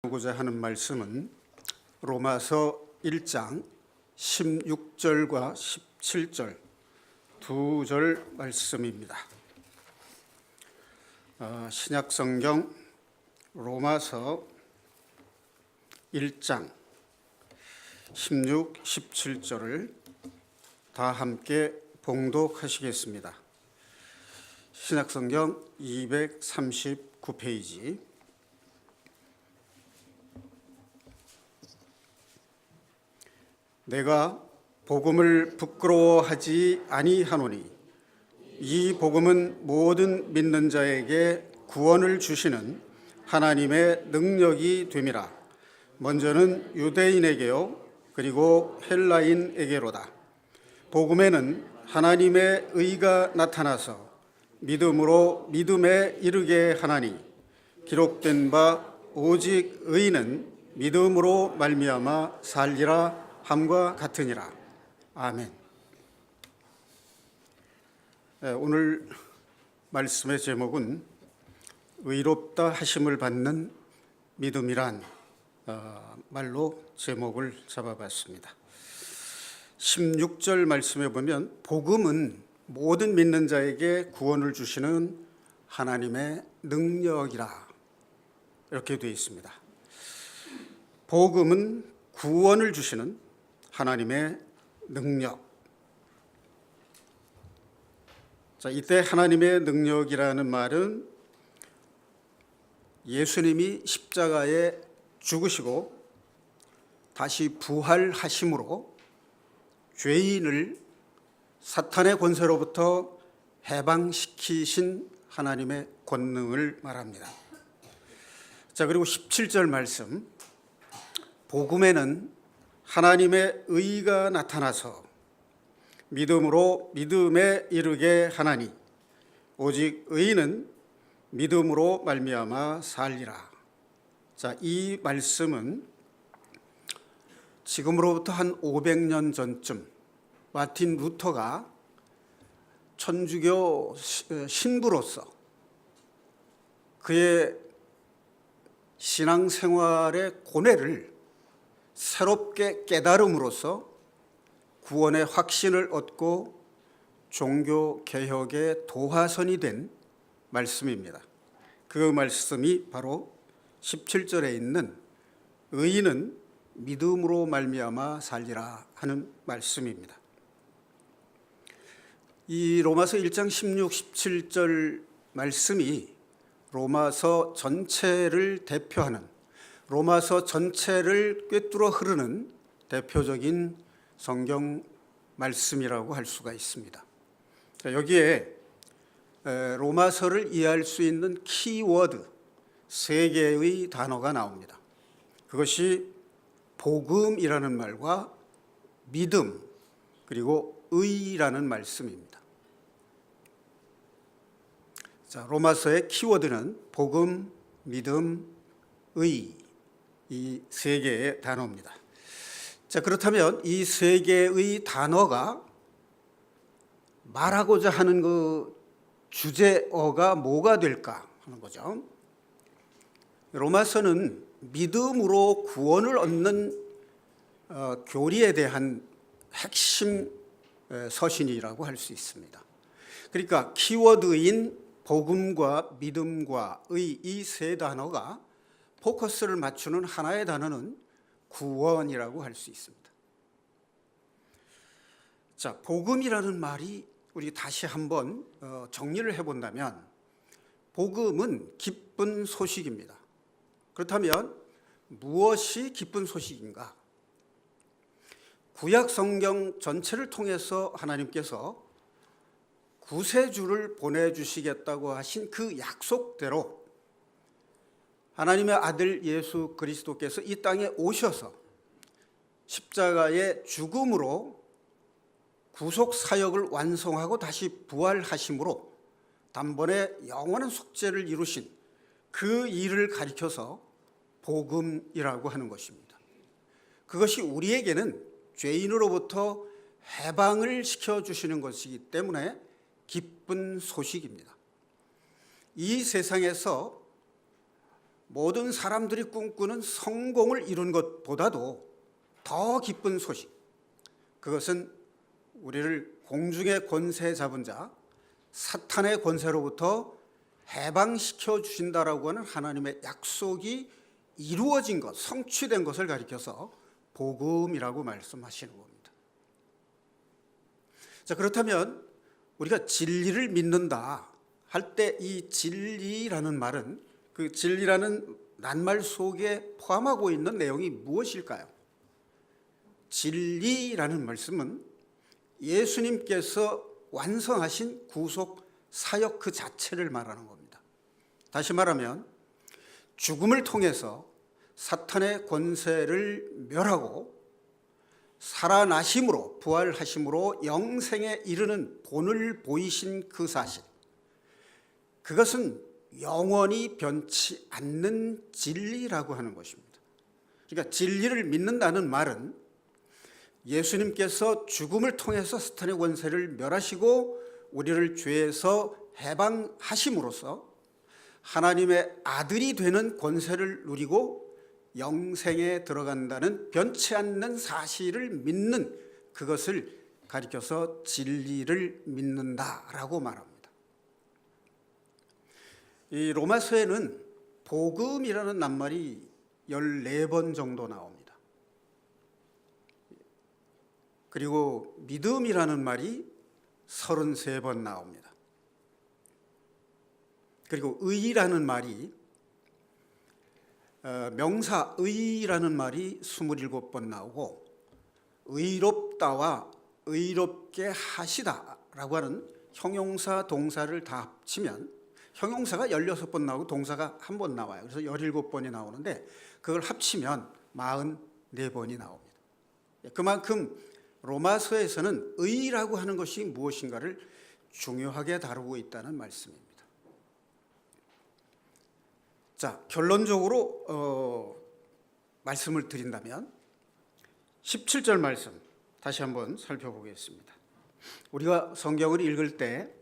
보고자 하는 말씀은 로마서 1장 16절과 17절 두 절 말씀입니다. 신약성경 로마서 1장 16, 17절을 다 함께 봉독하시겠습니다. 신약성경 239페이지 내가 복음을 부끄러워하지 아니하노니 이 복음은 모든 믿는 자에게 구원을 주시는 하나님의 능력이 됨이라. 먼저는 유대인에게요 그리고 헬라인에게로다. 복음에는 하나님의 의가 나타나서 믿음으로 믿음에 이르게 하나니 기록된 바 오직 의인은 믿음으로 말미암아 살리라 함과 같으니라. 아멘. 오늘 말씀의 제목은 의롭다 하심을 받는 믿음이란 말로 제목을 잡아봤습니다. 16절 말씀에 보면 복음은 모든 믿는 자에게 구원을 주시는 하나님의 능력이라 이렇게 되어 있습니다. 복음은 구원을 주시는 하나님의 능력. 자, 이때 하나님의 능력이라는 말은 예수님이 십자가에 죽으시고 다시 부활하심으로 죄인을 사탄의 권세로부터 해방시키신 하나님의 권능을 말합니다. 자, 그리고 17절 말씀. 복음에는 하나님의 의가 나타나서 믿음으로 믿음에 이르게 하나니 오직 의인은 믿음으로 말미암아 살리라. 자, 이 말씀은 지금으로부터 한 500년 전쯤 마틴 루터가 천주교 신부로서 그의 신앙생활의 고뇌를 새롭게 깨달음으로써 구원의 확신을 얻고 종교 개혁의 도화선이 된 말씀입니다. 그 말씀이 바로 17절에 있는 의인은 믿음으로 말미암아 살리라 하는 말씀입니다. 이 로마서 1장 16, 17절 말씀이 로마서 전체를 대표하는 로마서 전체를 꿰뚫어 흐르는 대표적인 성경 말씀이라고 할 수가 있습니다. 여기에 로마서를 이해할 수 있는 키워드 3개의 단어가 나옵니다. 그것이 복음이라는 말과 믿음 그리고 의라는 말씀입니다. 자, 로마서의 키워드는 복음, 믿음, 의 이 3개의 단어입니다. 자, 그렇다면 이 3개의 단어가 말하고자 하는 그 주제어가 뭐가 될까 하는 거죠. 로마서는 믿음으로 구원을 얻는 교리에 대한 핵심 서신이라고 할 수 있습니다. 그러니까 키워드인 복음과 믿음과 의 이 3 단어가 포커스를 맞추는 하나의 단어는 구원이라고 할 수 있습니다. 자, 복음이라는 말이 우리 다시 한번 정리를 해본다면 복음은 기쁜 소식입니다. 그렇다면 무엇이 기쁜 소식인가? 구약 성경 전체를 통해서 하나님께서 구세주를 보내주시겠다고 하신 그 약속대로 하나님의 아들 예수 그리스도께서 이 땅에 오셔서 십자가의 죽음으로 구속 사역을 완성하고 다시 부활하심으로 단번에 영원한 속죄를 이루신 그 일을 가리켜서 복음이라고 하는 것입니다. 그것이 우리에게는 죄인으로부터 해방을 시켜주시는 것이기 때문에 기쁜 소식입니다. 이 세상에서 모든 사람들이 꿈꾸는 성공을 이룬 것보다도 더 기쁜 소식, 그것은 우리를 공중의 권세 잡은 자 사탄의 권세로부터 해방시켜 주신다라고 하는 하나님의 약속이 이루어진 것, 성취된 것을 가리켜서 복음이라고 말씀하시는 겁니다. 자, 그렇다면 우리가 진리를 믿는다 할 때 이 진리라는 말은, 그 진리라는 낱말 속에 포함하고 있는 내용이 무엇일까요? 진리라는 말씀은 예수님께서 완성하신 구속 사역 그 자체를 말하는 겁니다. 다시 말하면 죽음을 통해서 사탄의 권세를 멸하고 살아나심으로, 부활하심으로 영생에 이르는 본을 보이신 그 사실, 그것은 영원히 변치 않는 진리라고 하는 것입니다. 그러니까 진리를 믿는다는 말은 예수님께서 죽음을 통해서 사탄의 권세를 멸하시고 우리를 죄에서 해방하심으로써 하나님의 아들이 되는 권세를 누리고 영생에 들어간다는 변치 않는 사실을 믿는, 그것을 가리켜서 진리를 믿는다라고 말합니다. 이 로마서에는 복음이라는 낱말이 14번 정도 나옵니다. 그리고 믿음이라는 말이 33번 나옵니다. 그리고 의라는 말이, 명사 의라는 말이 27번 나오고, 의롭다와 의롭게 하시다라고 하는 형용사 동사를 다 합치면 형용사가 16번 나오고 동사가 1번 나와요. 그래서 17번이 나오는데 그걸 합치면 44번이 나옵니다. 그만큼 로마서에서는 의라고 하는 것이 무엇인가를 중요하게 다루고 있다는 말씀입니다. 자, 결론적으로 말씀을 드린다면 17절 말씀 다시 한번 살펴보겠습니다. 우리가 성경을 읽을 때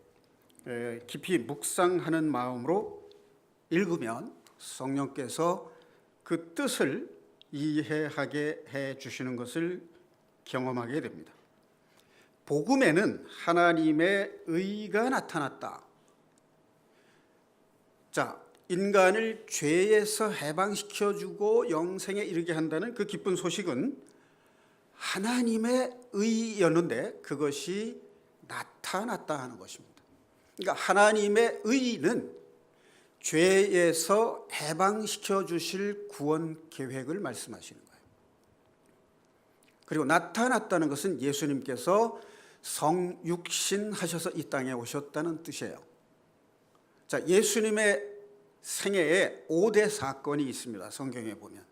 깊이 묵상하는 마음으로 읽으면 성령께서 그 뜻을 이해하게 해 주시는 것을 경험하게 됩니다. 복음에는 하나님의 의가 나타났다. 자, 인간을 죄에서 해방시켜 주고 영생에 이르게 한다는 그 기쁜 소식은 하나님의 의였는데 그것이 나타났다 하는 것입니다. 그러니까 하나님의 의는 죄에서 해방시켜 주실 구원 계획을 말씀하시는 거예요. 그리고 나타났다는 것은 예수님께서 성육신하셔서 이 땅에 오셨다는 뜻이에요. 자, 예수님의 생애에 5대 사건이 있습니다. 성경에 보면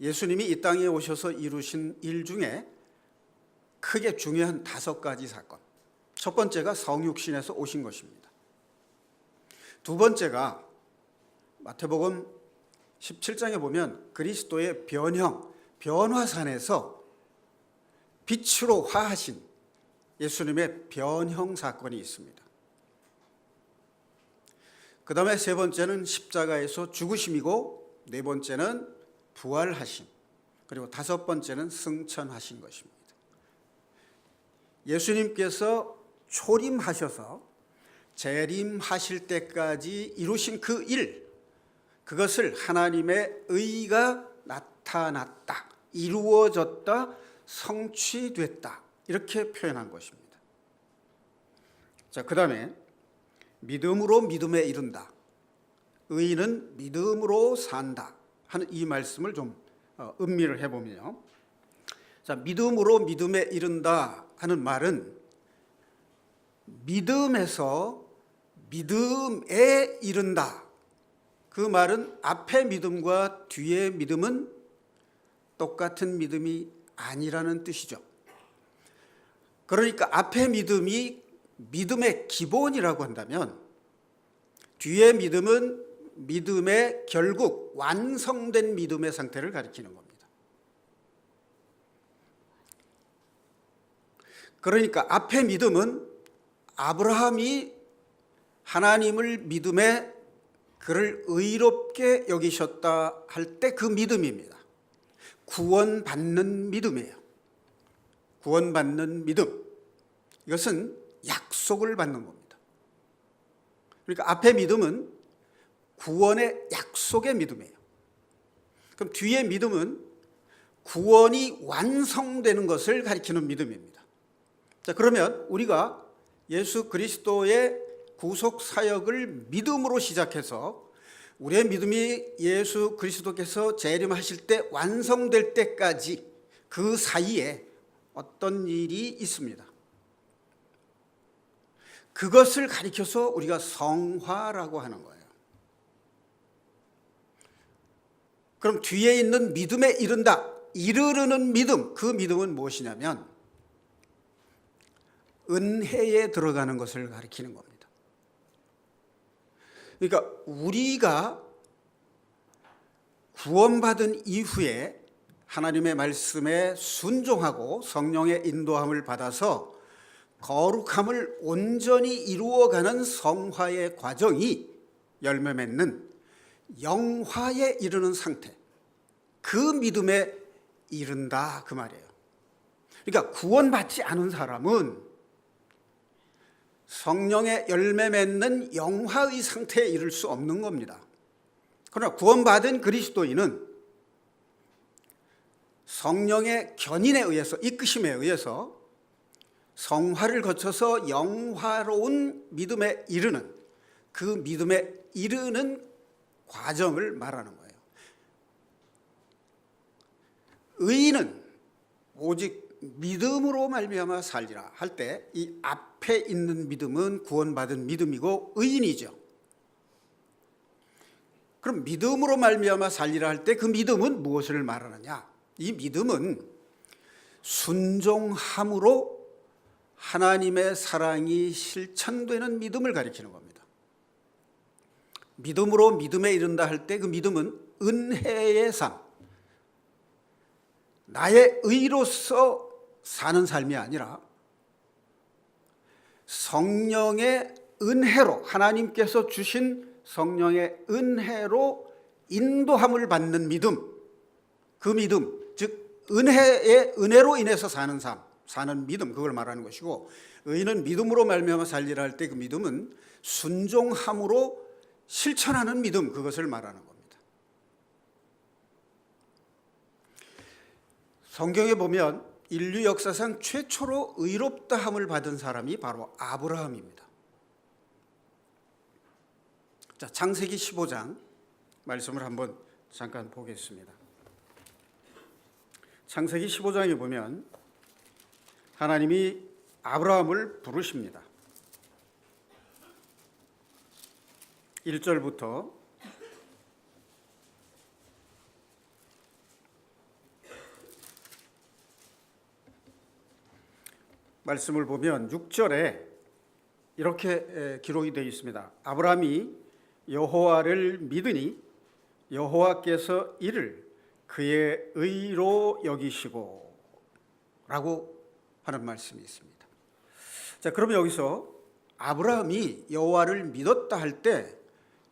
예수님이 이 땅에 오셔서 이루신 일 중에 크게 중요한 5가지 사건. 첫 번째가 성육신에서 오신 것입니다. 두 번째가 마태복음 17장에 보면 그리스도의 변화산에서 빛으로 화하신 예수님의 변형 사건이 있습니다. 그 다음에 세 번째는 십자가에서 죽으심이고, 네 번째는 부활하심, 그리고 다섯 번째는 승천하신 것입니다. 예수님께서 초림하셔서 재림하실 때까지 이루신 그 일, 그것을 하나님의 의가 나타났다, 이루어졌다, 성취됐다, 이렇게 표현한 것입니다. 자, 그 다음에 믿음으로 믿음에 이른다, 의인은 믿음으로 산다 하는 이 말씀을 좀 음미를 해보면요. 자, 믿음으로 믿음에 이른다 하는 말은 믿음에서 믿음에 이른다. 그 말은 앞에 믿음과 뒤에 믿음은 똑같은 믿음이 아니라는 뜻이죠. 그러니까 앞에 믿음이 믿음의 기본이라고 한다면 뒤에 믿음은 믿음의 결국 완성된 믿음의 상태를 가리키는 겁니다. 그러니까 앞에 믿음은 아브라함이 하나님을 믿음에 그를 의롭게 여기셨다 할 때 그 믿음입니다. 구원받는 믿음이에요. 구원받는 믿음. 이것은 약속을 받는 겁니다. 그러니까 앞에 믿음은 구원의 약속의 믿음이에요. 그럼 뒤에 믿음은 구원이 완성되는 것을 가리키는 믿음입니다. 자, 그러면 우리가 예수 그리스도의 구속 사역을 믿음으로 시작해서 우리의 믿음이 예수 그리스도께서 재림하실 때 완성될 때까지 그 사이에 어떤 일이 있습니다. 그것을 가리켜서 우리가 성화라고 하는 거예요. 그럼 뒤에 있는 믿음에 이르르는 믿음, 그 믿음은 무엇이냐면 은혜에 들어가는 것을 가리키는 겁니다. 그러니까 우리가 구원받은 이후에 하나님의 말씀에 순종하고 성령의 인도함을 받아서 거룩함을 온전히 이루어가는 성화의 과정이 열매 맺는 영화에 이르는 상태, 그 믿음에 이른다 그 말이에요. 그러니까 구원받지 않은 사람은 성령의 열매 맺는 영화의 상태에 이를 수 없는 겁니다. 그러나 구원받은 그리스도인은 성령의 견인에 의해서, 이끄심에 의해서 성화를 거쳐서 영화로운 믿음에 이르는, 그 믿음에 이르는 과정을 말하는 거예요. 의인은 오직 믿음으로 말미암아 살리라 할 때 이 앞에 있는 믿음은 구원받은 믿음이고 의인이죠. 그럼 믿음으로 말미암아 살리라 할 때 그 믿음은 무엇을 말하느냐? 이 믿음은 순종함으로 하나님의 사랑이 실천되는 믿음을 가리키는 겁니다. 믿음으로 믿음에 이른다 할 때 그 믿음은 은혜의 삶, 나의 의로서 사는 삶이 아니라 성령의 은혜로, 하나님께서 주신 성령의 은혜로 인도함을 받는 믿음, 그 믿음, 즉 은혜로 인해서 사는 삶, 사는 믿음, 그걸 말하는 것이고, 의인은 믿음으로 말미암아 살리라 할 때 그 믿음은 순종함으로 실천하는 믿음, 그것을 말하는 겁니다. 성경에 보면 인류 역사상 최초로 의롭다함을 받은 사람이 바로 아브라함입니다. 자, 창세기 15장 말씀을 한번 잠깐 보겠습니다. 창세기 15장에 보면 하나님이 아브라함을 부르십니다. 1절부터 말씀을 보면 6절에 이렇게 기록이 되어 있습니다. 아브라함이 여호와를 믿으니 여호와께서 이를 그의 의로 여기시고 라고 하는 말씀이 있습니다. 자, 그러면 여기서 아브라함이 여호와를 믿었다 할 때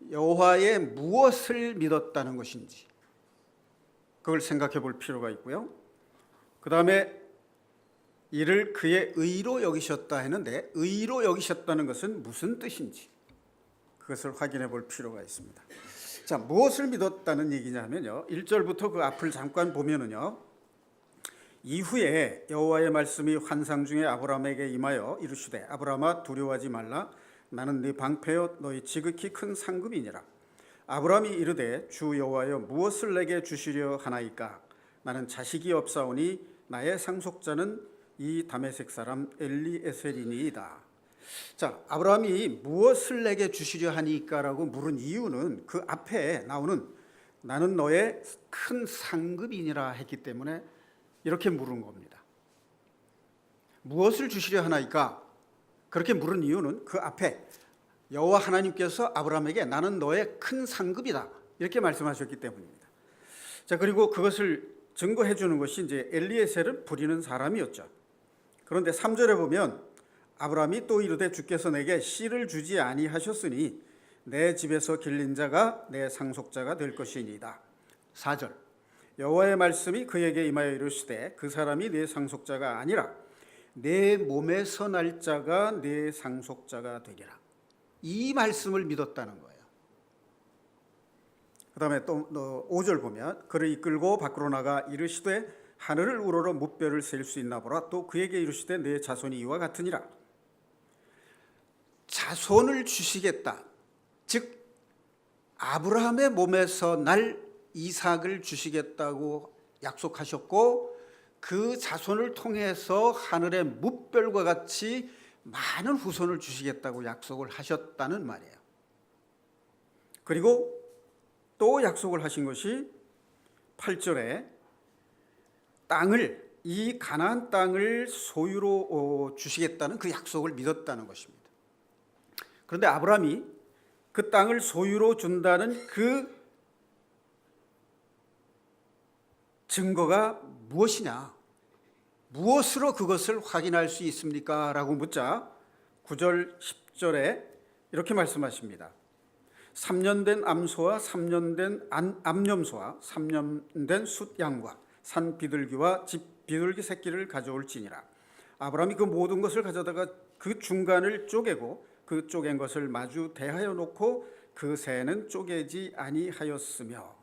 여호와의 무엇을 믿었다는 것인지 그걸 생각해 볼 필요가 있고요. 그 다음에 이를 그의 의로 여기셨다 했는데 의로 여기셨다는 것은 무슨 뜻인지 그것을 확인해 볼 필요가 있습니다. 자, 무엇을 믿었다는 얘기냐 하면요, 1절부터 그 앞을 잠깐 보면은요, 이후에 여호와의 말씀이 환상 중에 아브라함에게 임하여 이르시되 아브라함아 두려워하지 말라. 나는 네 방패여 너희 지극히 큰 상급이니라. 아브라함이 이르되 주 여호와여 무엇을 내게 주시려 하나이까? 나는 자식이 없사오니 나의 상속자는 이 다메섹 사람 엘리에셀이니이다. 자, 아브라함이 무엇을 내게 주시려 하니까라고 물은 이유는 그 앞에 나오는 나는 너의 큰 상급이니라 했기 때문에 이렇게 물은 겁니다. 무엇을 주시려 하나이까? 그렇게 물은 이유는 그 앞에 여호와 하나님께서 아브라함에게 나는 너의 큰 상급이다 이렇게 말씀하셨기 때문입니다. 자, 그리고 그것을 증거해 주는 것이 이제 엘리에셀을 부리는 사람이었죠. 그런데 3절에 보면 아브라함이 또 이르되 주께서 내게 씨를 주지 아니하셨으니 내 집에서 길린 자가 내 상속자가 될 것이니이다. 4절 여호와의 말씀이 그에게 임하여 이르시되 그 사람이 내 상속자가 아니라 내 몸에서 날 자가 내 상속자가 되리라. 이 말씀을 믿었다는 거예요. 그 다음에 또 5절 보면 그를 이끌고 밖으로 나가 이르시되 하늘을 우러러 무뼈를 셀 수 있나 보라. 또 그에게 이르시되 내 자손이 이와 같으니라. 자손을 주시겠다. 즉 아브라함의 몸에서 날 이삭을 주시겠다고 약속하셨고 그 자손을 통해서 하늘의 무별과 같이 많은 후손을 주시겠다고 약속을 하셨다는 말이에요. 그리고 또 약속을 하신 것이 8절에 땅을 이 가나안 땅을 소유로 주시겠다는 그 약속을 믿었다는 것입니다. 그런데 아브라함이 그 땅을 소유로 준다는 그 증거가 무엇이냐? 무엇으로 그것을 확인할 수 있습니까? 라고 묻자 9절 10절에 이렇게 말씀하십니다. 3년 된 암소와 3년 된 암염소와 3년 된 숫양과 산 비둘기와 집 비둘기 새끼를 가져올지니라. 아브라함이 그 모든 것을 가져다가 그 중간을 쪼개고 그 쪼갠 것을 마주 대하여 놓고 그 새는 쪼개지 아니하였으며.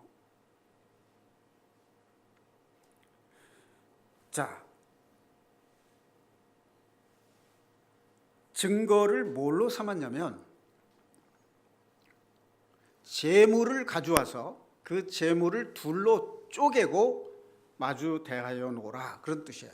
자, 증거를 뭘로 삼았냐면 재물을 가져와서 그 재물을 둘로 쪼개고 마주 대하여 놓으라, 그런 뜻이에요.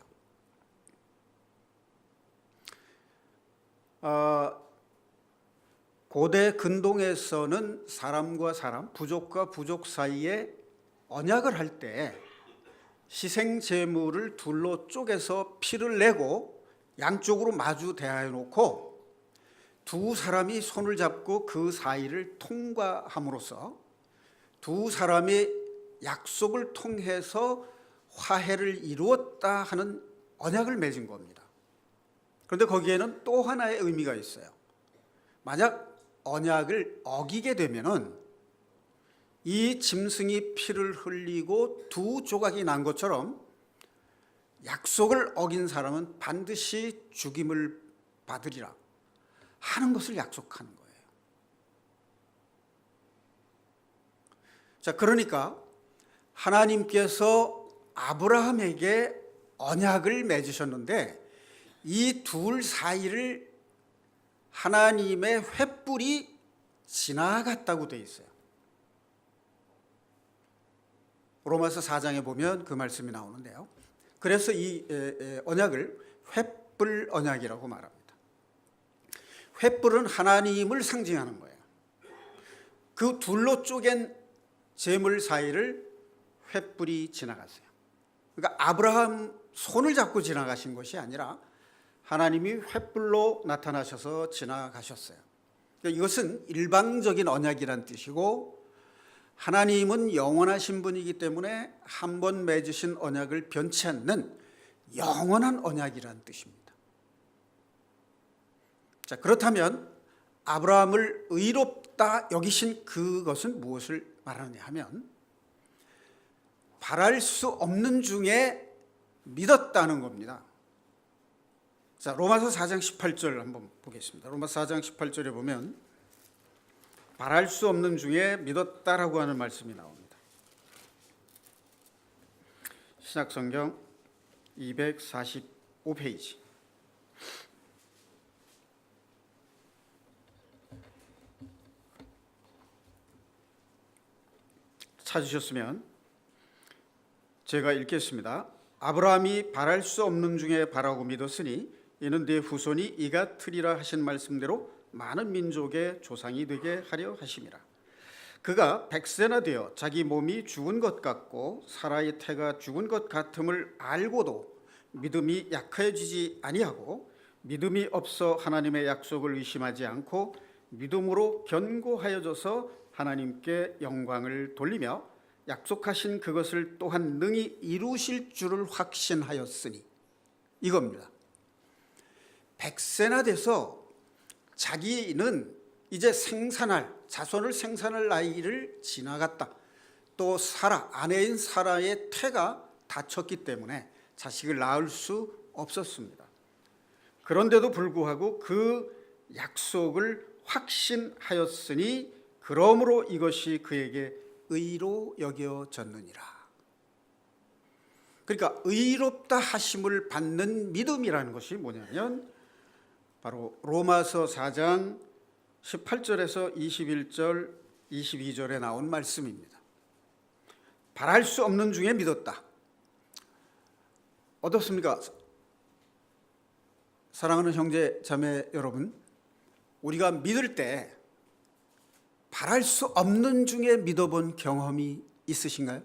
고대 근동에서는 사람과 사람, 부족과 부족 사이에 언약을 할 때 희생 제물을 둘로 쪼개서 피를 내고 양쪽으로 마주 대하여 놓고 두 사람이 손을 잡고 그 사이를 통과함으로써 두 사람의 약속을 통해서 화해를 이루었다 하는 언약을 맺은 겁니다. 그런데 거기에는 또 하나의 의미가 있어요. 만약 언약을 어기게 되면은 이 짐승이 피를 흘리고 두 조각이 난 것처럼 약속을 어긴 사람은 반드시 죽임을 받으리라 하는 것을 약속하는 거예요. 자, 그러니까 하나님께서 아브라함에게 언약을 맺으셨는데 이 둘 사이를 하나님의 횃불이 지나갔다고 되어 있어요. 로마서 4장에 보면 그 말씀이 나오는데요. 그래서 이 언약을 횃불 언약이라고 말합니다. 횃불은 하나님을 상징하는 거예요. 그 둘로 쪼갠 재물 사이를 횃불이 지나갔어요. 그러니까 아브라함 손을 잡고 지나가신 것이 아니라 하나님이 횃불로 나타나셔서 지나가셨어요. 그러니까 이것은 일방적인 언약이란 뜻이고 하나님은 영원하신 분이기 때문에 한 번 맺으신 언약을 변치 않는 영원한 언약이란 뜻입니다. 자, 그렇다면 아브라함을 의롭다 여기신 그것은 무엇을 말하느냐 하면 바랄 수 없는 중에 믿었다는 겁니다. 자, 로마서 4장 18절 한번 보겠습니다. 로마서 4장 18절에 보면 바랄 수 없는 중에 믿었다라고 하는 말씀이 나옵니다. 신약성경 245페이지. 찾으셨으면 제가 읽겠습니다. 아브라함이 바랄 수 없는 중에 바라고 믿었으니 이는 네 후손이 이가 트리라 하신 말씀대로 많은 민족의 조상이 되게 하려 하심이라. 그가 100세나 되어 자기 몸이 죽은 것 같고 사라의 태가 죽은 것 같음을 알고도 믿음이 약해지지 아니하고 믿음이 없어 하나님의 약속을 의심하지 않고 믿음으로 견고하여져서 하나님께 영광을 돌리며 약속하신 그것을 또한 능히 이루실 줄을 확신하였으니, 이겁니다. 100세나 돼서 자기는 이제 생산할 자손을 생산할 나이를 지나갔다. 또 사라, 아내인 사라의 태가 다쳤기 때문에 자식을 낳을 수 없었습니다. 그런데도 불구하고 그 약속을 확신하였으니 그러므로 이것이 그에게 의로 여겨졌느니라. 그러니까 의롭다 하심을 받는 믿음이라는 것이 뭐냐면 바로 로마서 4장 18절에서 21절, 22절에 나온 말씀입니다. 바랄 수 없는 중에 믿었다. 어떻습니까? 사랑하는 형제 자매 여러분, 우리가 믿을 때 바랄 수 없는 중에 믿어본 경험이 있으신가요?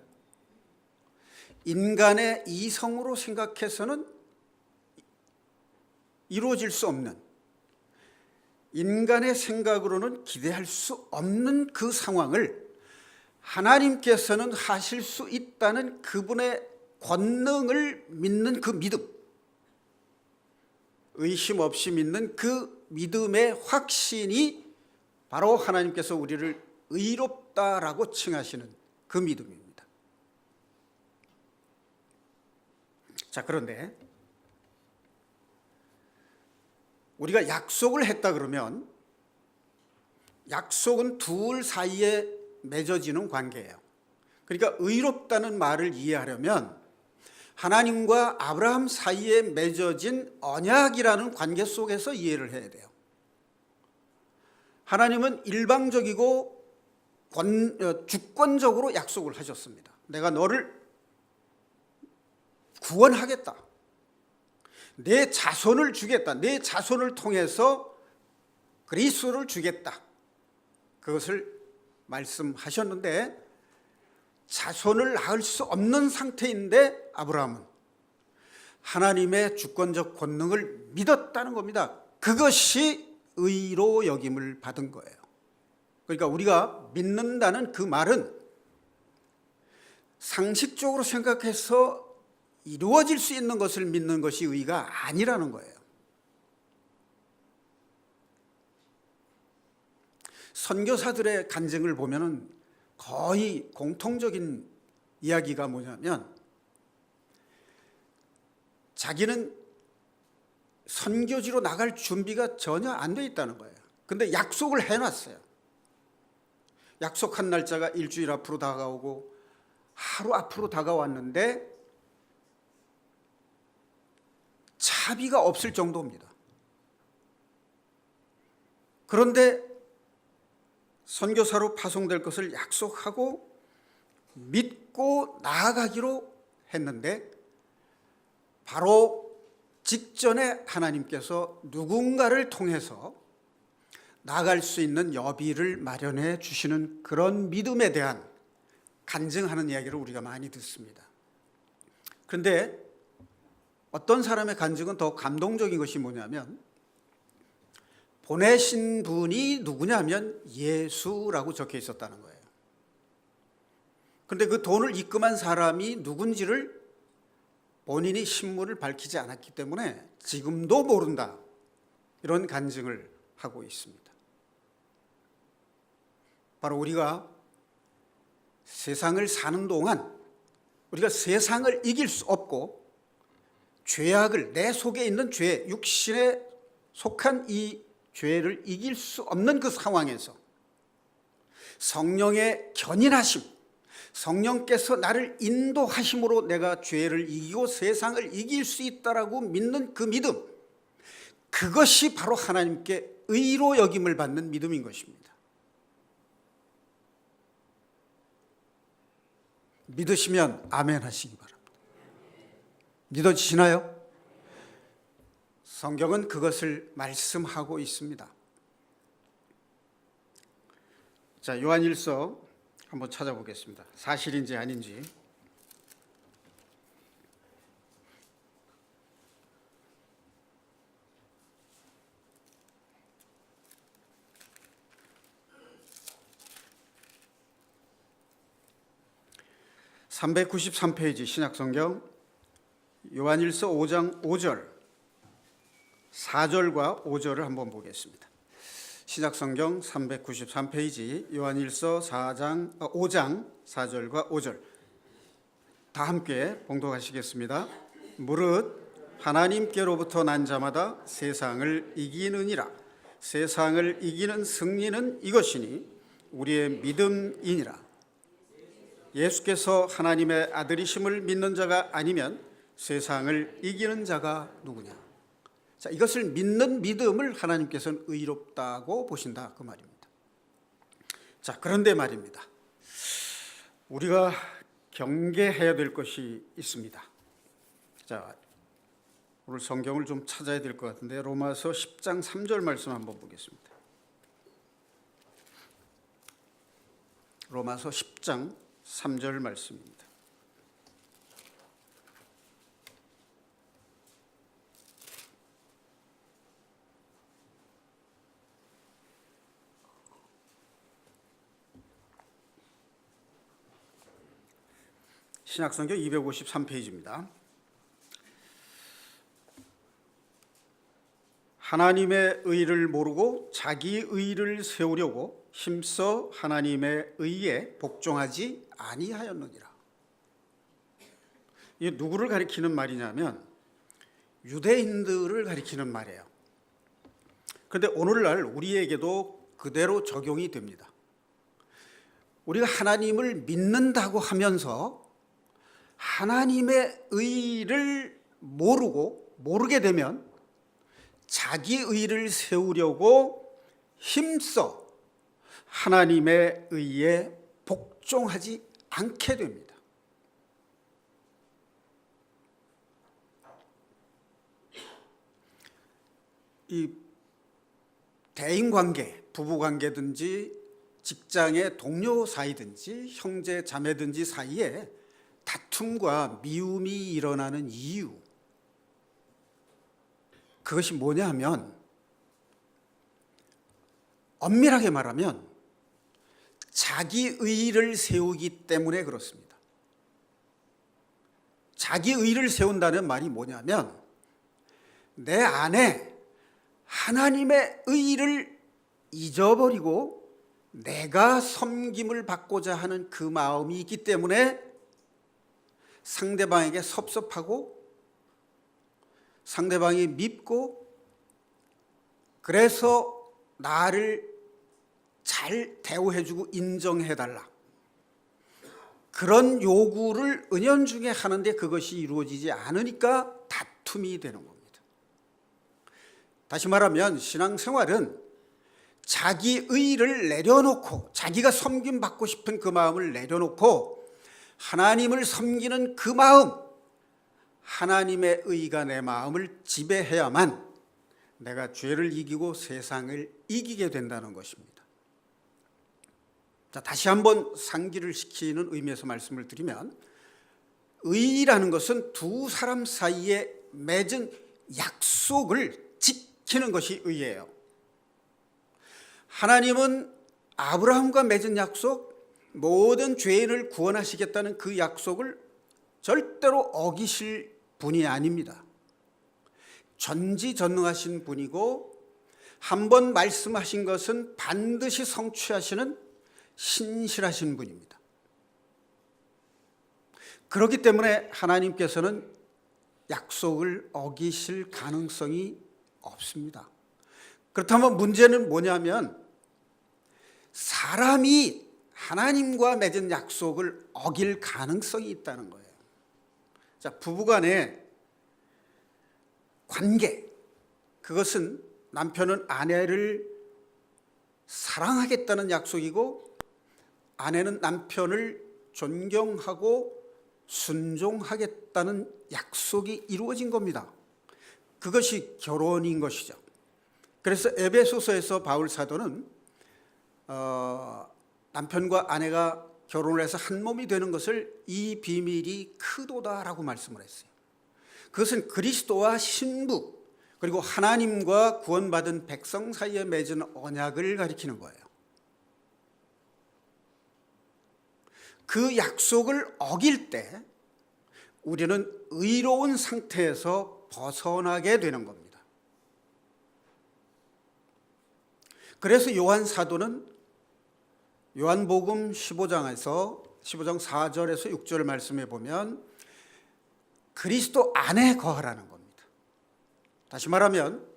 인간의 이성으로 생각해서는 이루어질 수 없는, 인간의 생각으로는 기대할 수 없는 그 상황을 하나님께서는 하실 수 있다는 그분의 권능을 믿는 그 믿음, 의심 없이 믿는 그 믿음의 확신이 바로 하나님께서 우리를 의롭다라고 칭하시는 그 믿음입니다. 자, 그런데 우리가 약속을 했다 그러면 약속은 둘 사이에 맺어지는 관계예요. 그러니까 의롭다는 말을 이해하려면 하나님과 아브라함 사이에 맺어진 언약이라는 관계 속에서 이해를 해야 돼요. 하나님은 일방적이고 주권적으로 약속을 하셨습니다. 내가 너를 구원하겠다. 내 자손을 주겠다. 내 자손을 통해서 그리스도를 주겠다. 그것을 말씀하셨는데 자손을 낳을 수 없는 상태인데 아브라함은 하나님의 주권적 권능을 믿었다는 겁니다. 그것이 의로 여김을 받은 거예요. 그러니까 우리가 믿는다는 그 말은 상식적으로 생각해서 이루어질 수 있는 것을 믿는 것이 의가 아니라는 거예요. 선교사들의 간증을 보면은 거의 공통적인 이야기가 뭐냐면 자기는 선교지로 나갈 준비가 전혀 안 돼 있다는 거예요. 근데 약속을 해놨어요. 약속한 날짜가 일주일 앞으로 다가오고 하루 앞으로 다가왔는데 차비가 없을 정도입니다. 그런데 선교사로 파송될 것을 약속하고 믿고 나아가기로 했는데 바로 직전에 하나님께서 누군가를 통해서 나갈 수 있는 여비를 마련해 주시는 그런 믿음에 대한 간증하는 이야기를 우리가 많이 듣습니다. 그런데 어떤 사람의 간증은 더 감동적인 것이 뭐냐면 보내신 분이 누구냐면 예수라고 적혀 있었다는 거예요. 그런데 그 돈을 입금한 사람이 누군지를 본인이 신문을 밝히지 않았기 때문에 지금도 모른다. 이런 간증을 하고 있습니다. 바로 우리가 세상을 사는 동안 우리가 세상을 이길 수 없고 죄악을, 내 속에 있는 죄, 육신에 속한 이 죄를 이길 수 없는 그 상황에서 성령의 견인하심, 성령께서 나를 인도하심으로 내가 죄를 이기고 세상을 이길 수 있다라고 믿는 그 믿음, 그것이 바로 하나님께 의로 여김을 받는 믿음인 것입니다. 믿으시면 아멘 하시기 바랍니다. 믿어지시나요? 성경은 그것을 말씀하고 있습니다. 자, 요한일서 한번 찾아보겠습니다. 사실인지 아닌지. (393페이지) 신약성경 요한일서 5장 5절 4절과 5절을 한번 보겠습니다. 신약성경 393페이지 요한일서 5장 4절과 5절 다 함께 봉독하시겠습니다. 무릇 하나님께로부터 난 자마다 세상을 이기느니라. 세상을 이기는 승리는 이것이니 우리의 믿음이니라. 예수께서 하나님의 아들이심을 믿는 자가 아니면 세상을 이기는 자가 누구냐? 자, 이것을 믿는 믿음을 하나님께서는 의롭다고 보신다, 그 말입니다. 자, 그런데 말입니다. 우리가 경계해야 될 것이 있습니다. 자, 오늘 성경을 좀 찾아야 될 것 같은데 로마서 10장 3절 말씀 한번 보겠습니다. 로마서 10장 3절 말씀입니다. 신약성경 253페이지입니다. 하나님의 의를 모르고 자기 의를 세우려고 힘써 하나님의 의에 복종하지 아니하였느니라. 이게 누구를 가리키는 말이냐면 유대인들을 가리키는 말이에요. 그런데 오늘날 우리에게도 그대로 적용이 됩니다. 우리가 하나님을 믿는다고 하면서 하나님의 의를 모르게 되면 자기 의를 세우려고 힘써 하나님의 의에 복종하지 않게 됩니다. 이 대인관계, 부부관계든지 직장의 동료 사이든지 형제 자매든지 사이에 다툼과 미움이 일어나는 이유, 그것이 뭐냐 하면 엄밀하게 말하면 자기 의를 세우기 때문에 그렇습니다. 자기 의를 세운다는 말이 뭐냐면 내 안에 하나님의 의를 잊어버리고 내가 섬김을 받고자 하는 그 마음이 있기 때문에 상대방에게 섭섭하고 상대방이 밉고 그래서 나를 잘 대우해주고 인정해달라, 그런 요구를 은연중에 하는데 그것이 이루어지지 않으니까 다툼이 되는 겁니다. 다시 말하면 신앙생활은 자기 의를 내려놓고 자기가 섬김받고 싶은 그 마음을 내려놓고 하나님을 섬기는 그 마음, 하나님의 의가 내 마음을 지배해야만 내가 죄를 이기고 세상을 이기게 된다는 것입니다. 자, 다시 한번 상기를 시키는 의미에서 말씀을 드리면 의라는 것은 두 사람 사이에 맺은 약속을 지키는 것이 의예요. 하나님은 아브라함과 맺은 약속, 모든 죄인을 구원하시겠다는 그 약속을 절대로 어기실 분이 아닙니다. 전지전능하신 분이고 한 번 말씀하신 것은 반드시 성취하시는 신실하신 분입니다. 그렇기 때문에 하나님께서는 약속을 어기실 가능성이 없습니다. 그렇다면 문제는 뭐냐면 사람이 하나님과 맺은 약속을 어길 가능성이 있다는 거예요. 자, 부부간의 관계, 그것은 남편은 아내를 사랑하겠다는 약속이고 아내는 남편을 존경하고 순종하겠다는 약속이 이루어진 겁니다. 그것이 결혼인 것이죠. 그래서 에베소서에서 바울 사도는 남편과 아내가 결혼을 해서 한 몸이 되는 것을 이 비밀이 크도다라고 말씀을 했어요. 그것은 그리스도와 신부 그리고 하나님과 구원받은 백성 사이에 맺은 언약을 가리키는 거예요. 그 약속을 어길 때 우리는 의로운 상태에서 벗어나게 되는 겁니다. 그래서 요한 사도는 요한복음 15장 4절에서 6절 말씀에 보면 그리스도 안에 거하라는 겁니다. 다시 말하면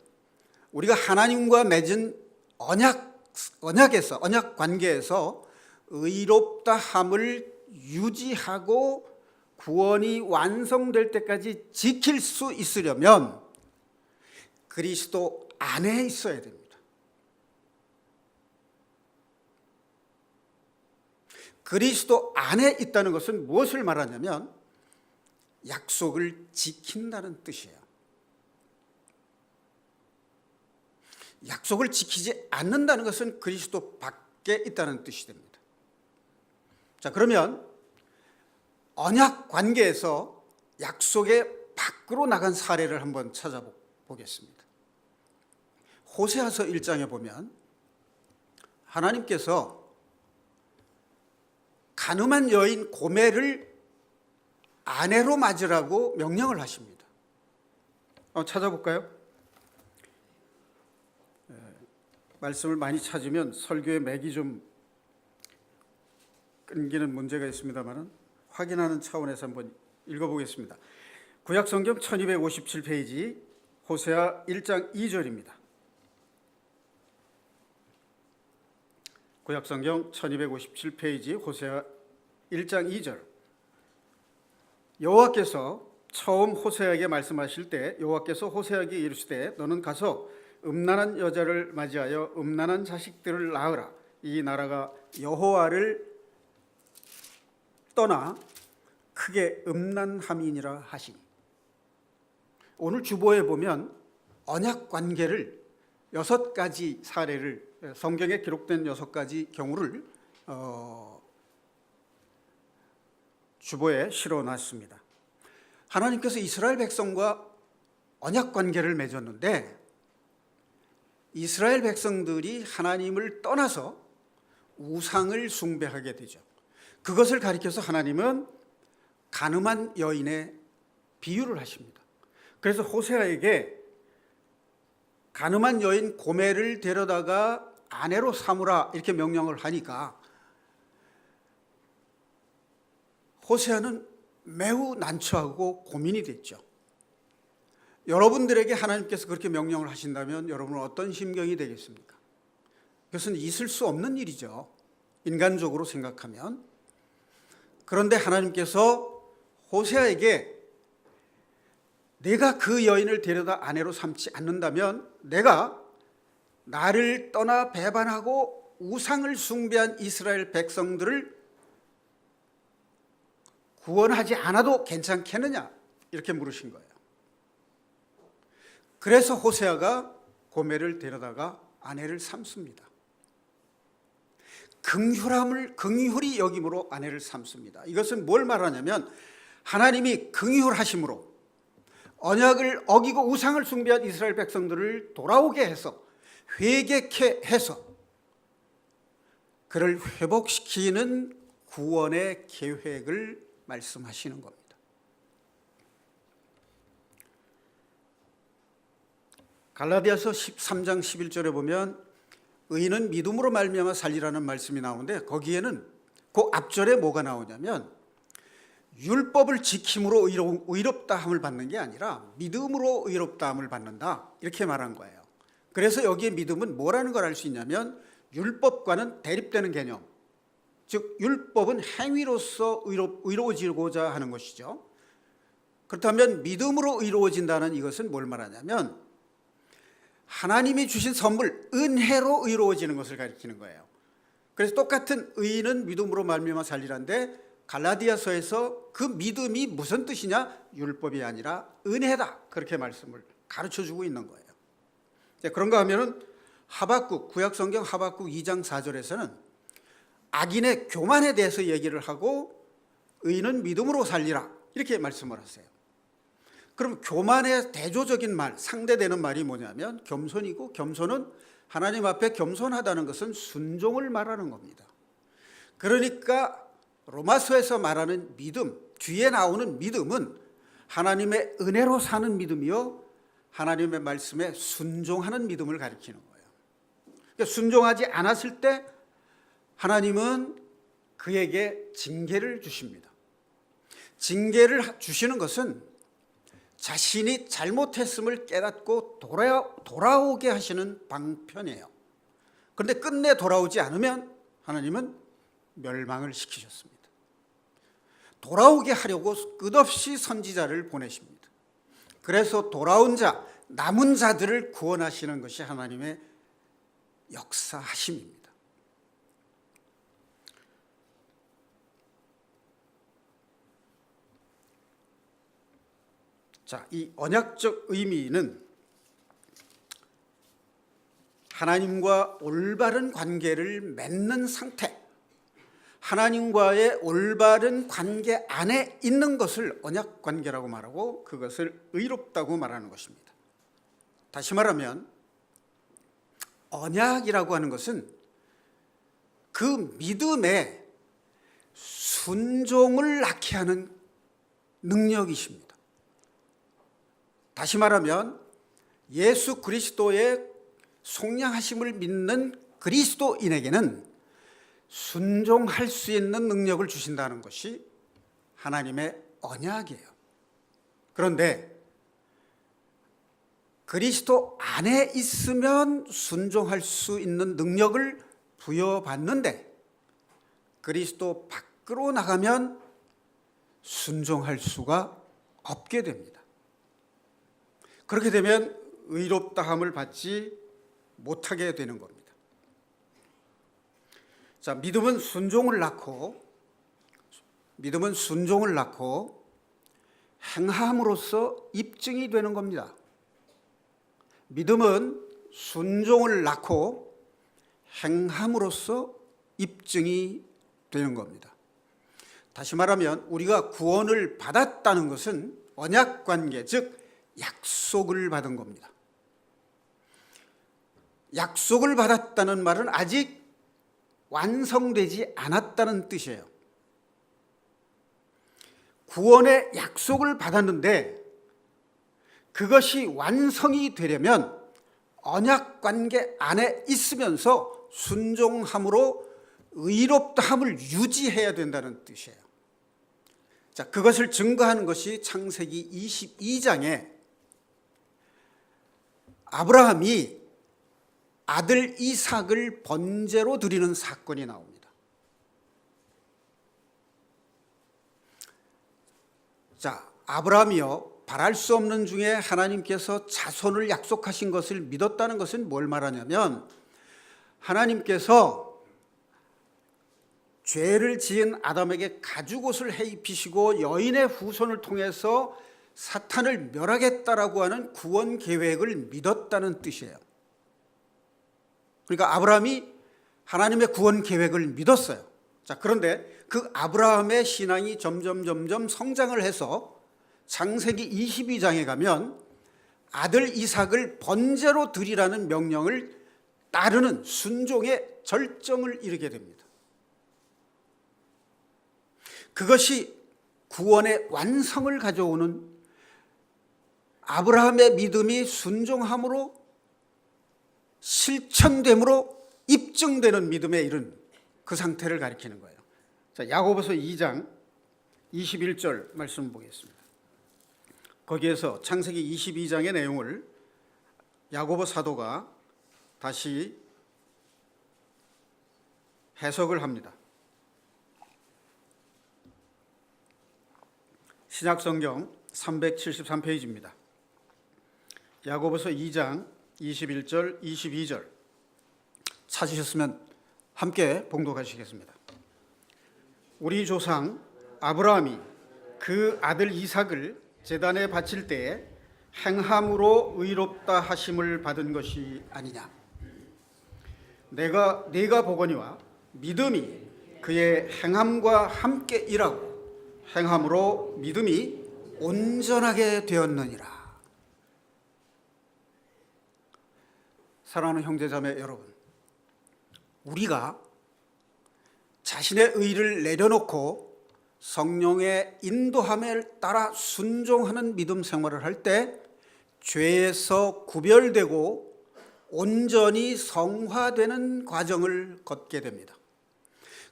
우리가 하나님과 맺은 언약 관계에서 의롭다 함을 유지하고 구원이 완성될 때까지 지킬 수 있으려면 그리스도 안에 있어야 됩니다. 그리스도 안에 있다는 것은 무엇을 말하냐면 약속을 지킨다는 뜻이에요. 약속을 지키지 않는다는 것은 그리스도 밖에 있다는 뜻이 됩니다. 자, 그러면 언약 관계에서 약속의 밖으로 나간 사례를 한번 찾아보겠습니다. 호세아서 1장에 보면 하나님께서 간음한 여인 고멜을 아내로 맞으라고 명령을 하십니다. 찾아볼까요? 말씀을 많이 찾으면 설교의 맥이 좀 끊기는 문제가 있습니다만 확인하는 차원에서 한번 읽어보겠습니다. 구약성경 1257페이지 호세아 1장 2절입니다. 구약성경 1257페이지 호세아 1장 2절. 여호와께서 처음 호세아에게 말씀하실 때 여호와께서 호세아에게 이르시되 너는 가서 음란한 여자를 맞이하여 음란한 자식들을 낳으라. 이 나라가 여호와를 떠나 크게 음란함이니라 하시니. 오늘 주보에 보면 언약 관계를 6가지 사례를 성경에 기록된 6가지 경우를 주보에 실어놨습니다. 하나님께서 이스라엘 백성과 언약 관계를 맺었는데 이스라엘 백성들이 하나님을 떠나서 우상을 숭배하게 되죠. 그것을 가리켜서 하나님은 간음한 여인의 비유를 하십니다. 그래서 호세아에게 간음한 여인 고멜을 데려다가 아내로 삼으라 이렇게 명령을 하니까 호세아는 매우 난처하고 고민이 됐죠. 여러분들에게 하나님께서 그렇게 명령을 하신다면 여러분은 어떤 심경이 되겠습니까? 그것은 있을 수 없는 일이죠. 인간적으로 생각하면. 그런데 하나님께서 호세아에게 내가 그 여인을 데려다 아내로 삼지 않는다면 내가 나를 떠나 배반하고 우상을 숭배한 이스라엘 백성들을 구원하지 않아도 괜찮겠느냐 이렇게 물으신 거예요. 그래서 호세아가 고멜을 데려다가 아내를 삼습니다. 긍휼히 여김으로 아내를 삼습니다. 이것은 뭘 말하냐면 하나님이 긍휼하심으로 언약을 어기고 우상을 숭배한 이스라엘 백성들을 돌아오게 해서 회개케 해서 그를 회복시키는 구원의 계획을 말씀하시는 겁니다. 갈라디아서 13장 11절에 보면 의인은 믿음으로 말미암아 살리라는 말씀이 나오는데 거기에는 그 앞절에 뭐가 나오냐면 율법을 지킴으로 의롭다함을 받는 게 아니라 믿음으로 의롭다함을 받는다 이렇게 말한 거예요. 그래서 여기에 믿음은 뭐라는 걸 알 수 있냐면 율법과는 대립되는 개념, 즉 율법은 행위로서 의로워지고자 하는 것이죠. 그렇다면 믿음으로 의로워진다는 이것은 뭘 말하냐면 하나님이 주신 선물 은혜로 의로워지는 것을 가리키는 거예요. 그래서 똑같은 의인은 믿음으로 말미암아 살리라는데 갈라디아서에서 그 믿음이 무슨 뜻이냐? 율법이 아니라 은혜다 그렇게 말씀을 가르쳐주고 있는 거예요. 그런가 하면은 구약성경 하박국 2장 4절에서는 악인의 교만에 대해서 얘기를 하고 의인은 믿음으로 살리라 이렇게 말씀을 하세요. 그럼 교만의 대조적인 말, 상대되는 말이 뭐냐면 겸손이고 겸손은 하나님 앞에 겸손하다는 것은 순종을 말하는 겁니다. 그러니까 로마서에서 말하는 믿음, 뒤에 나오는 믿음은 하나님의 은혜로 사는 믿음이요 하나님의 말씀에 순종하는 믿음을 가리키는 거예요. 그러니까 순종하지 않았을 때 하나님은 그에게 징계를 주십니다. 징계를 주시는 것은 자신이 잘못했음을 깨닫고 돌아오게 하시는 방편이에요. 그런데 끝내 돌아오지 않으면 하나님은 멸망을 시키셨습니다. 돌아오게 하려고 끝없이 선지자를 보내십니다. 그래서 돌아온 자, 남은 자들을 구원하시는 것이 하나님의 역사하심입니다. 자, 이 언약적 의미는 하나님과 올바른 관계를 맺는 상태, 하나님과의 올바른 관계 안에 있는 것을 언약 관계라고 말하고 그것을 의롭다고 말하는 것입니다. 다시 말하면 언약이라고 하는 것은 그 믿음에 순종을 낳게 하는 능력이십니다. 다시 말하면 예수 그리스도의 속량하심을 믿는 그리스도인에게는 순종할 수 있는 능력을 주신다는 것이 하나님의 언약이에요. 그런데 그리스도 안에 있으면 순종할 수 있는 능력을 부여받는데 그리스도 밖으로 나가면 순종할 수가 없게 됩니다. 그렇게 되면 의롭다함을 받지 못하게 되는 겁니다. 자, 믿음은 순종을 낳고 행함으로써 입증이 되는 겁니다. 믿음은 순종을 낳고 행함으로써 입증이 되는 겁니다. 다시 말하면 우리가 구원을 받았다는 것은 언약 관계, 즉 약속을 받은 겁니다. 약속을 받았다는 말은 아직 완성되지 않았다는 뜻이에요. 구원의 약속을 받았는데 그것이 완성이 되려면 언약 관계 안에 있으면서 순종함으로 의롭다함을 유지해야 된다는 뜻이에요. 자, 그것을 증거하는 것이 창세기 22장에 아브라함이 아들 이삭을 번제로 드리는 사건이 나옵니다. 자, 아브라함이요, 바랄 수 없는 중에 하나님께서 자손을 약속하신 것을 믿었다는 것은 뭘 말하냐면 하나님께서 죄를 지은 아담에게 가죽옷을 해입히시고 여인의 후손을 통해서 사탄을 멸하겠다라고 하는 구원 계획을 믿었다는 뜻이에요. 그러니까 아브라함이 하나님의 구원 계획을 믿었어요. 자, 그런데 그 아브라함의 신앙이 점점 성장을 해서 창세기 22장에 가면 아들 이삭을 번제로 드리라는 명령을 따르는 순종의 절정을 이루게 됩니다. 그것이 구원의 완성을 가져오는 아브라함의 믿음이 순종함으로 실천됨으로 입증되는 믿음에 이른 그 상태를 가리키는 거예요. 자, 야고보서 2장 21절 말씀 보겠습니다. 거기에서 창세기 22장의 내용을 야고보 사도가 다시 해석을 합니다. 신약성경 373페이지입니다. 야고보서 2장 21절, 22절 찾으셨으면 함께 봉독하시겠습니다. 우리 조상 아브라함이 그 아들 이삭을 제단에 바칠 때에 행함으로 의롭다 하심을 받은 것이 아니냐. 네가 보거니와 믿음이 그의 행함과 함께 일하고 행함으로 믿음이 온전하게 되었느니라. 사랑하는 형제자매 여러분, 우리가 자신의 의를 내려놓고 성령의 인도함에 따라 순종하는 믿음 생활을 할 때 죄에서 구별되고 온전히 성화되는 과정을 걷게 됩니다.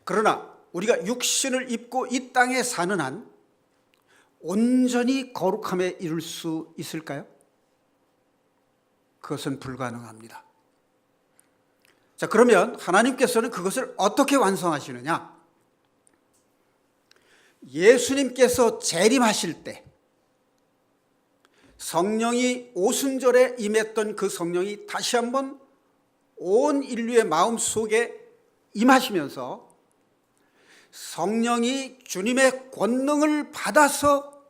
그러나 우리가 육신을 입고 이 땅에 사는 한 온전히 거룩함에 이룰 수 있을까요? 그것은 불가능합니다. 자, 그러면 하나님께서는 그것을 어떻게 완성하시느냐? 예수님께서 재림하실 때 성령이 오순절에 임했던 그 성령이 다시 한번 온 인류의 마음속에 임하시면서 성령이 주님의 권능을 받아서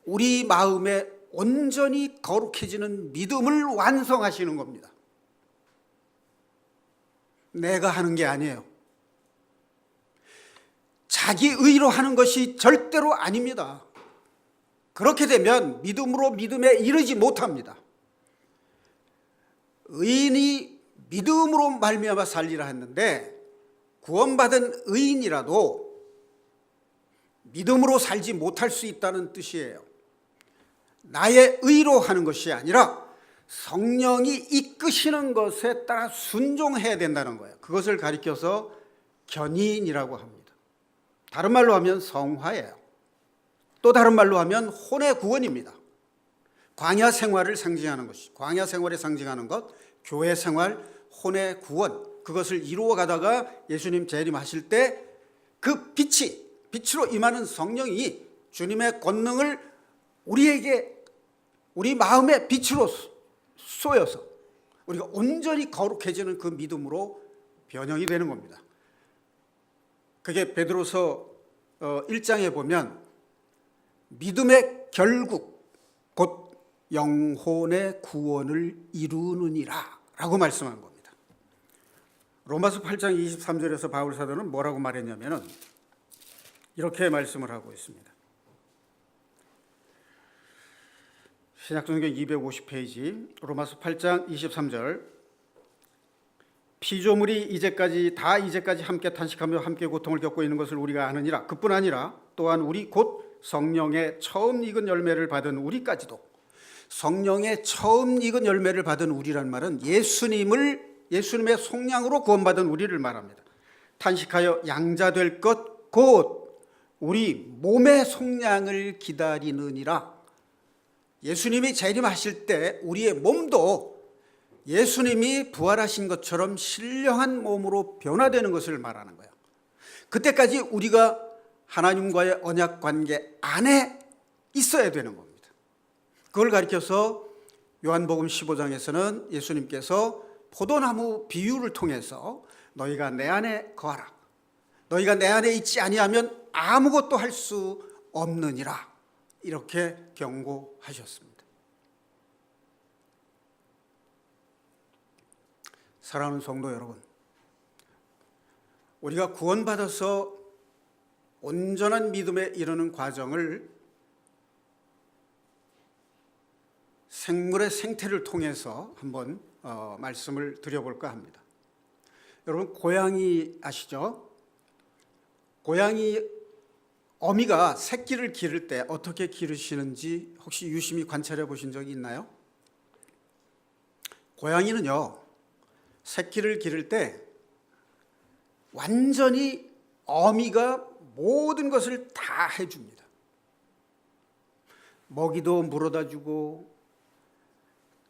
우리 마음에 온전히 거룩해지는 믿음을 완성하시는 겁니다. 내가 하는 게 아니에요. 자기 의로 하는 것이 절대로 아닙니다. 그렇게 되면 믿음으로 믿음에 이르지 못합니다. 의인이 믿음으로 말미암아 살리라 했는데 구원받은 의인이라도 믿음으로 살지 못할 수 있다는 뜻이에요. 나의 의로 하는 것이 아니라 성령이 이끄시는 것에 따라 순종해야 된다는 거예요. 그것을 가리켜서 견인이라고 합니다. 다른 말로 하면 성화예요. 또 다른 말로 하면 혼의 구원입니다. 광야 생활을 상징하는 것이, 광야 생활에 상징하는 것, 교회 생활, 혼의 구원, 그것을 이루어 가다가 예수님 재림하실 때 그 빛으로 임하는 성령이 주님의 권능을 우리에게, 우리 마음의 빛으로 쏘여서 우리가 온전히 거룩해지는 그 믿음으로 변형이 되는 겁니다. 그게 베드로서 1장에 보면 믿음의 결국 곧 영혼의 구원을 이루느니라 라고 말씀한 겁니다. 로마서 8장 23절에서 바울 사도는 뭐라고 말했냐면 이렇게 말씀을 하고 있습니다. 신약성경 250페이지 로마서 8장 23절, 피조물이 이제까지 함께 탄식하며 함께 고통을 겪고 있는 것을 우리가 아느니라. 그뿐 아니라 또한 우리 곧 성령의 처음 익은 열매를 받은 우리까지도. 성령의 처음 익은 열매를 받은 우리란 말은 예수님의 속량으로 구원받은 우리를 말합니다. 탄식하여 양자될 것 곧 우리 몸의 속량을 기다리느니라. 예수님이 재림하실 때 우리의 몸도 예수님이 부활하신 것처럼 신령한 몸으로 변화되는 것을 말하는 거예요. 그때까지 우리가 하나님과의 언약 관계 안에 있어야 되는 겁니다. 그걸 가리켜서 요한복음 15장에서는 예수님께서 포도나무 비유를 통해서 너희가 내 안에 거하라, 너희가 내 안에 있지 아니하면 아무것도 할 수 없느니라, 이렇게 경고하셨습니다. 사랑하는 성도 여러분, 우리가 구원받아서 온전한 믿음에 이르는 과정을 생물의 생태를 통해서 한번 말씀을 드려볼까 합니다. 여러분, 고양이 아시죠? 고양이 어미가 새끼를 기를 때 어떻게 기르시는지 혹시 유심히 관찰해 보신 적이 있나요? 고양이는요, 새끼를 기를 때 완전히 어미가 모든 것을 다 해줍니다. 먹이도 물어다 주고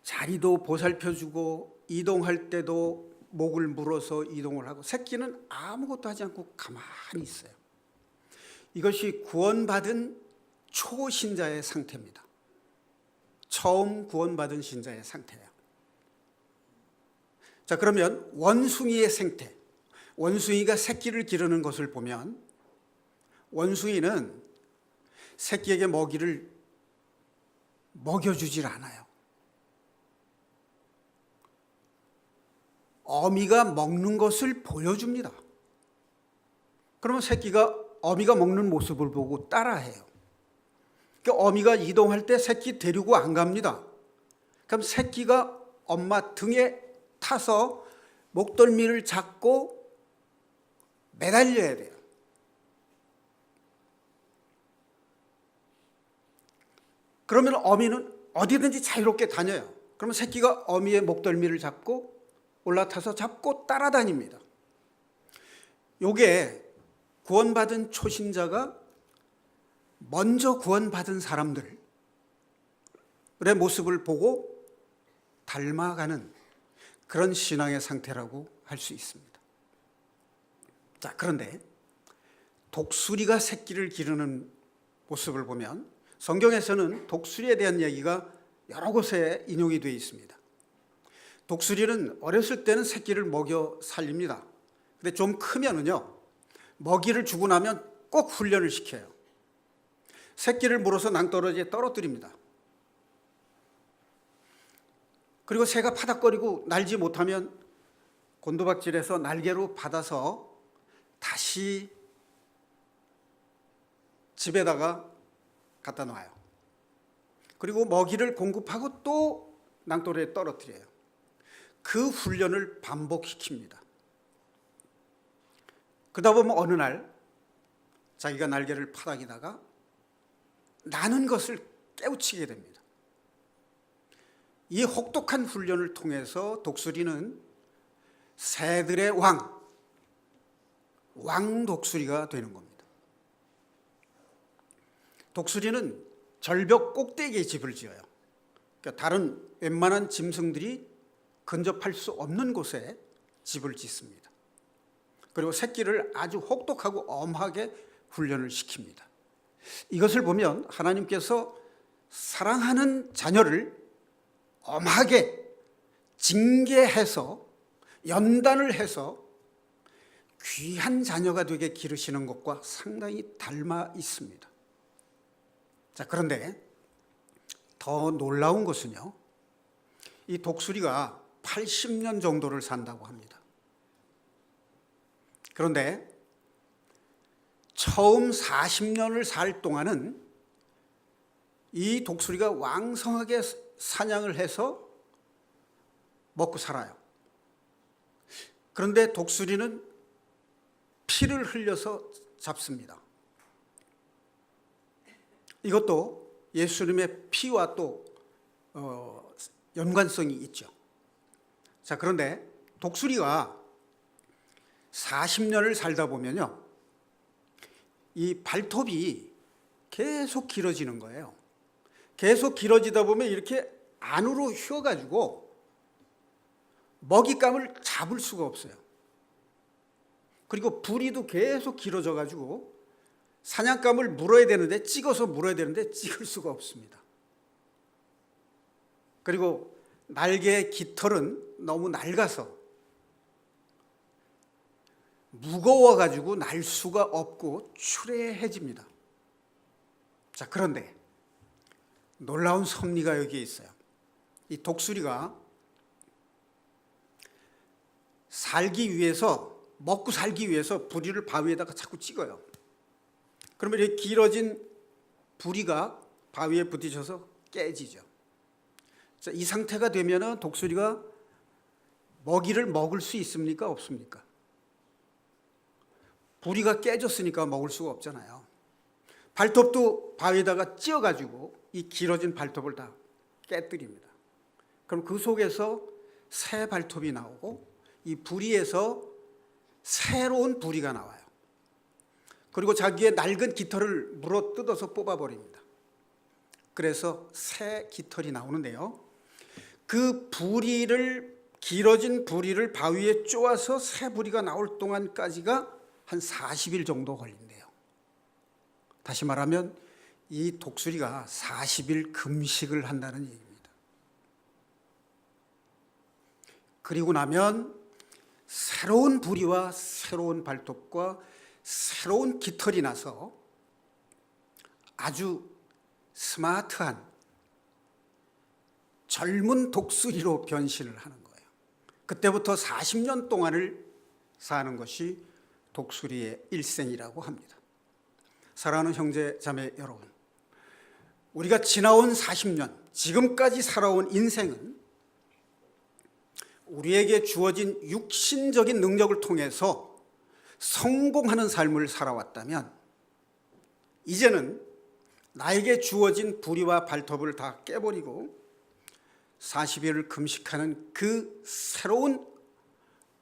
자리도 보살펴주고 이동할 때도 목을 물어서 이동을 하고, 새끼는 아무것도 하지 않고 가만히 있어요. 이것이 구원받은 초신자의 상태입니다. 처음 구원받은 신자의 상태예요. 자, 그러면 원숭이의 생태, 원숭이가 새끼를 기르는 것을 보면 원숭이는 새끼에게 먹이를 먹여주질 않아요. 어미가 먹는 것을 보여줍니다. 그러면 새끼가 어미가 먹는 모습을 보고 따라해요. 그러니까 어미가 이동할 때 새끼 데리고 안 갑니다. 그럼 새끼가 엄마 등에 타서 목덜미를 잡고 매달려야 돼요. 그러면 어미는 어디든지 자유롭게 다녀요. 그러면 새끼가 어미의 목덜미를 잡고 올라타서 잡고 따라다닙니다. 요게 구원받은 초신자가 먼저 구원받은 사람들의 모습을 보고 닮아가는 그런 신앙의 상태라고 할 수 있습니다. 자, 그런데 독수리가 새끼를 기르는 모습을 보면 성경에서는 독수리에 대한 얘기가 여러 곳에 인용이 되어 있습니다. 독수리는 어렸을 때는 새끼를 먹여 살립니다. 근데 좀 크면은요, 먹이를 주고 나면 꼭 훈련을 시켜요. 새끼를 물어서 낭떠러지에 떨어뜨립니다. 그리고 새가 파닥거리고 날지 못하면 곤두박질해서 날개로 받아서 다시 집에다가 갖다 놔요. 그리고 먹이를 공급하고 또 낭떠러지에 떨어뜨려요. 그 훈련을 반복시킵니다. 그러다 보면 어느 날 자기가 날개를 파닥이다가 나는 것을 깨우치게 됩니다. 이 혹독한 훈련을 통해서 독수리는 새들의 왕 독수리가 되는 겁니다. 독수리는 절벽 꼭대기에 집을 지어요. 그러니까 다른 웬만한 짐승들이 근접할 수 없는 곳에 집을 짓습니다. 그리고 새끼를 아주 혹독하고 엄하게 훈련을 시킵니다. 이것을 보면 하나님께서 사랑하는 자녀를 엄하게 징계해서 연단을 해서 귀한 자녀가 되게 기르시는 것과 상당히 닮아 있습니다. 자, 그런데 더 놀라운 것은요, 이 독수리가 80년 정도를 산다고 합니다. 그런데 처음 40년을 살 동안은 이 독수리가 왕성하게 사냥을 해서 먹고 살아요. 그런데 독수리는 피를 흘려서 잡습니다. 이것도 예수님의 피와 또 연관성이 있죠. 자, 그런데 독수리가 40년을 살다 보면요, 이 발톱이 계속 길어지는 거예요. 계속 길어지다 보면 이렇게 안으로 휘어가지고 먹잇감을 잡을 수가 없어요. 그리고 부리도 계속 길어져가지고 사냥감을 물어야 되는데, 찍어서 물어야 되는데 찍을 수가 없습니다. 그리고 날개의 깃털은 너무 낡아서 무거워가지고 날 수가 없고 추레해집니다. 자, 그런데 놀라운 섭리가 여기에 있어요. 이 독수리가 살기 위해서, 먹고 살기 위해서 부리를 바위에다가 자꾸 찍어요. 그러면 이렇게 길어진 부리가 바위에 부딪혀서 깨지죠. 자, 이 상태가 되면 독수리가 먹이를 먹을 수 있습니까? 없습니까? 부리가 깨졌으니까 먹을 수가 없잖아요. 발톱도 바위에다가 찧어가지고 이 길어진 발톱을 다 깨뜨립니다. 그럼 그 속에서 새 발톱이 나오고 이 부리에서 새로운 부리가 나와요. 그리고 자기의 낡은 깃털을 물어 뜯어서 뽑아버립니다. 그래서 새 깃털이 나오는데요, 그 부리를, 길어진 부리를 바위에 쪼아서 새 부리가 나올 동안까지가 한 40일 정도 걸린대요. 다시 말하면 이 독수리가 40일 금식을 한다는 얘기입니다. 그리고 나면 새로운 부리와 새로운 발톱과 새로운 깃털이 나서 아주 스마트한 젊은 독수리로 변신을 하는 거예요. 그때부터 40년 동안을 사는 것이 독수리의 일생이라고 합니다. 사랑하는 형제 자매 여러분, 우리가 지나온 40년, 지금까지 살아온 인생은 우리에게 주어진 육신적인 능력을 통해서 성공하는 삶을 살아왔다면, 이제는 나에게 주어진 부리와 발톱을 다 깨버리고 40일을 금식하는 그 새로운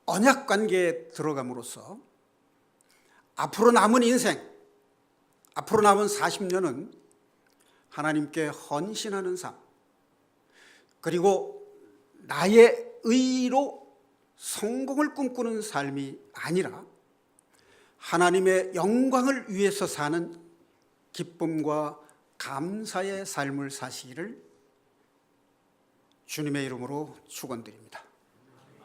언약 관계에 들어감으로써 앞으로 남은 인생, 앞으로 남은 40년은 하나님께 헌신하는 삶, 그리고 나의 의로 성공을 꿈꾸는 삶이 아니라 하나님의 영광을 위해서 사는 기쁨과 감사의 삶을 사시기를 주님의 이름으로 축원드립니다.